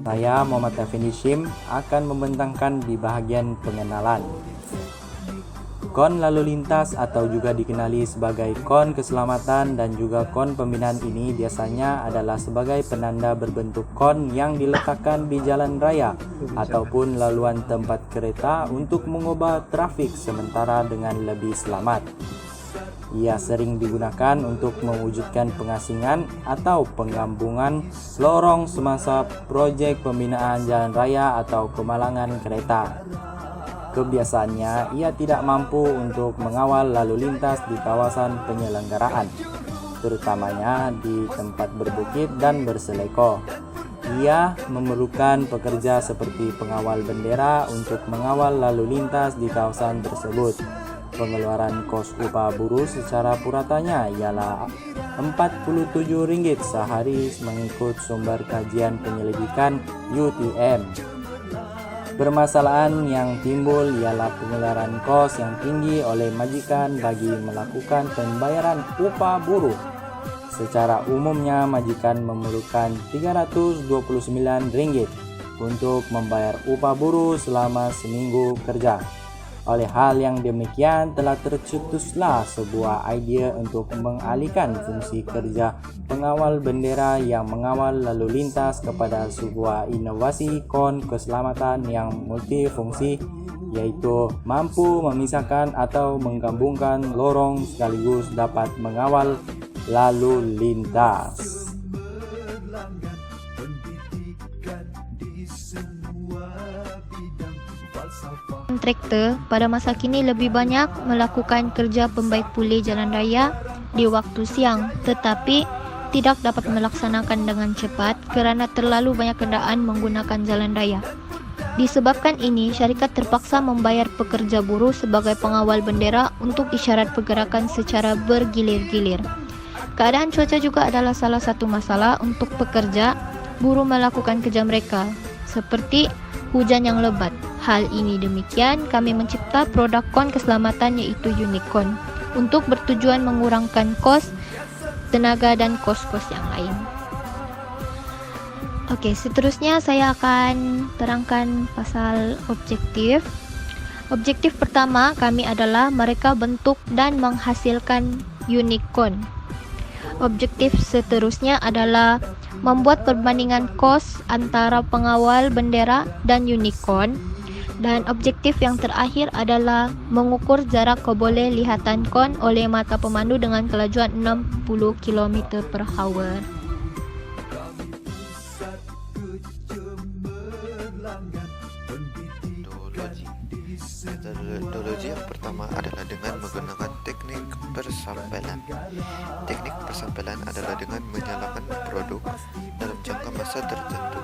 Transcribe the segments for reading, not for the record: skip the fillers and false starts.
Saya Muhammad Effendi Shim akan membentangkan di bahagian pengenalan. Kon lalu lintas atau juga dikenali sebagai kon keselamatan dan juga kon pembinaan ini biasanya adalah sebagai penanda berbentuk kon yang diletakkan di jalan raya ataupun laluan tempat kereta untuk mengubah trafik sementara dengan lebih selamat. Ia sering digunakan untuk mewujudkan pengasingan atau penggabungan lorong semasa proyek pembinaan jalan raya atau kemalangan kereta. Kebiasaannya, ia tidak mampu untuk mengawal lalu lintas di kawasan penyelenggaraan, terutamanya di tempat berbukit dan berseleko. Ia memerlukan pekerja seperti pengawal bendera untuk mengawal lalu lintas di kawasan tersebut. Pengeluaran kos upah buruh secara puratanya ialah Rp47 sehari mengikut sumber kajian penyelidikan UTM. Permasalahan yang timbul ialah pengeluaran kos yang tinggi oleh majikan bagi melakukan pembayaran upah buruh. Secara umumnya majikan memerlukan Rp329 untuk membayar upah buruh selama seminggu kerja. Oleh hal yang demikian telah tercetuslah sebuah idea untuk mengalihkan fungsi kerja pengawal bendera yang mengawal lalu lintas kepada sebuah inovasi kon keselamatan yang multifungsi, yaitu mampu memisahkan atau menggabungkan lorong sekaligus dapat mengawal lalu lintas. Kontraktor pada masa kini lebih banyak melakukan kerja pembaik pulih jalan raya di waktu siang, tetapi tidak dapat melaksanakan dengan cepat kerana terlalu banyak kenderaan menggunakan jalan raya. Disebabkan ini, syarikat terpaksa membayar pekerja buruh sebagai pengawal bendera untuk isyarat pergerakan secara bergilir-gilir. Keadaan cuaca juga adalah salah satu masalah untuk pekerja buruh melakukan kerja mereka, seperti hujan yang lebat. Hal ini demikian, kami mencipta produk kon keselamatan yaitu Unicon untuk bertujuan mengurangkan kos, tenaga dan kos-kos yang lain. Oke, seterusnya saya akan terangkan pasal objektif. Objektif pertama kami adalah mereka bentuk dan menghasilkan Unicon. Objektif seterusnya adalah membuat perbandingan kos antara pengawal bendera dan Unicon. Dan objektif yang terakhir adalah mengukur jarak kebolehliatan kon oleh mata pemandu dengan kelajuan 60 km/h. Metodologi yang pertama adalah dengan menggunakan teknik persampelan. Teknik persampelan adalah dengan menyalakan produk dalam jangka masa tertentu.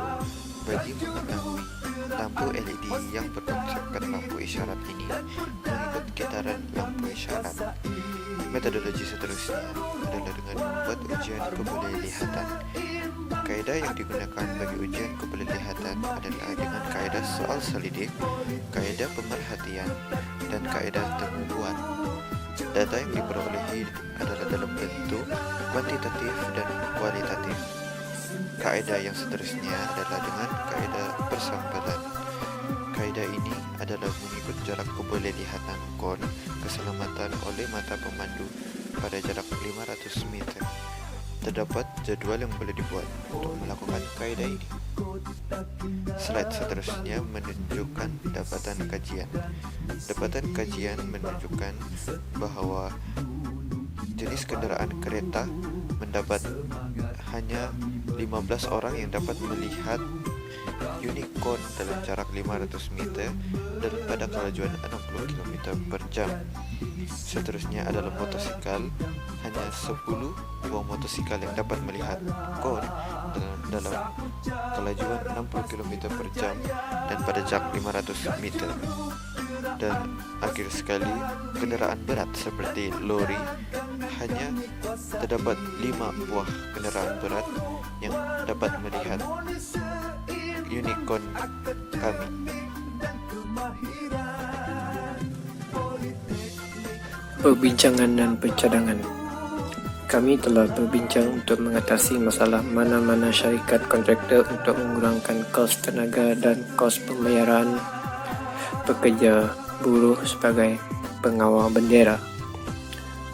Bagi mengetahui lampu LED yang berkonsepkan lampu isyarat ini mengikut getaran lampu isyarat. Metodologi seterusnya adalah dengan membuat ujian kebolehlihatan. Kaedah yang digunakan bagi ujian kebolehlihatan adalah dengan kaedah soal selidik, kaedah pemerhatian, dan kaedah temu buat. Data yang diperolehi adalah dalam bentuk kuantitatif dan kualitatif. Kaedah yang seterusnya adalah dengan kaedah persampelan. Kaedah ini adalah mengikut jarak kebolehlihatan kon keselamatan oleh mata pemandu pada jarak 500 meter. Terdapat jadwal yang boleh dibuat untuk melakukan kaedah ini. Slide seterusnya menunjukkan dapatan kajian. Dapatan kajian menunjukkan bahwa jenis kendaraan kereta mendapat hanya 15 orang yang dapat melihat Unicon dalam jarak 500 meter dan pada kelajuan 60 km per jam. Seterusnya adalah motosikal. Hanya 10 buah motosikal yang dapat melihat kon dalam kelajuan 60 km per jam dan pada jarak 500 meter. Dan akhir sekali, kenderaan berat seperti lori, hanya terdapat 5 buah kenderaan berat yang dapat melihat Unicon kami. Perbincangan dan pencadangan. Kami telah berbincang untuk mengatasi masalah mana-mana syarikat kontraktor untuk mengurangkan kos tenaga dan kos pembayaran pekerja buruh sebagai pengawal bendera.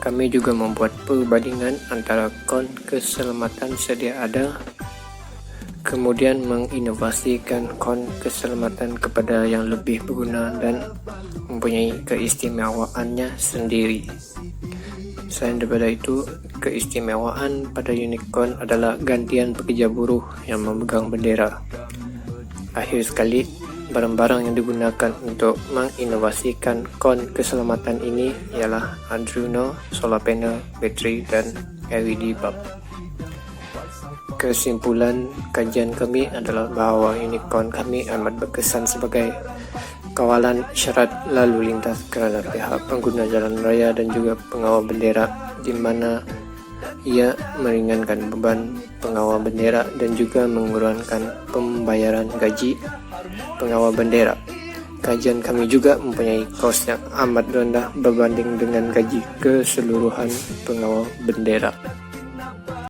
Kami juga membuat perbandingan antara kon keselamatan sedia ada, kemudian menginovasikan kon keselamatan kepada yang lebih berguna dan mempunyai keistimewaannya sendiri. Selain daripada itu, keistimewaan pada unit kon adalah gantian pekerja buruh yang memegang bendera. Akhir sekali, barang-barang yang digunakan untuk menginovasikan kon keselamatan ini ialah Arduino, solar panel, bateri, dan LED bulb. Kesimpulan kajian kami adalah bahawa unit kon kami amat berkesan sebagai kawalan syarat lalu lintas kerana pihak pengguna jalan raya dan juga pengawal bendera, di mana ia meringankan beban pengawal bendera dan juga mengurangkan pembayaran gaji pengawal bendera. Kajian kami juga mempunyai kos yang amat rendah berbanding dengan gaji keseluruhan pengawal bendera.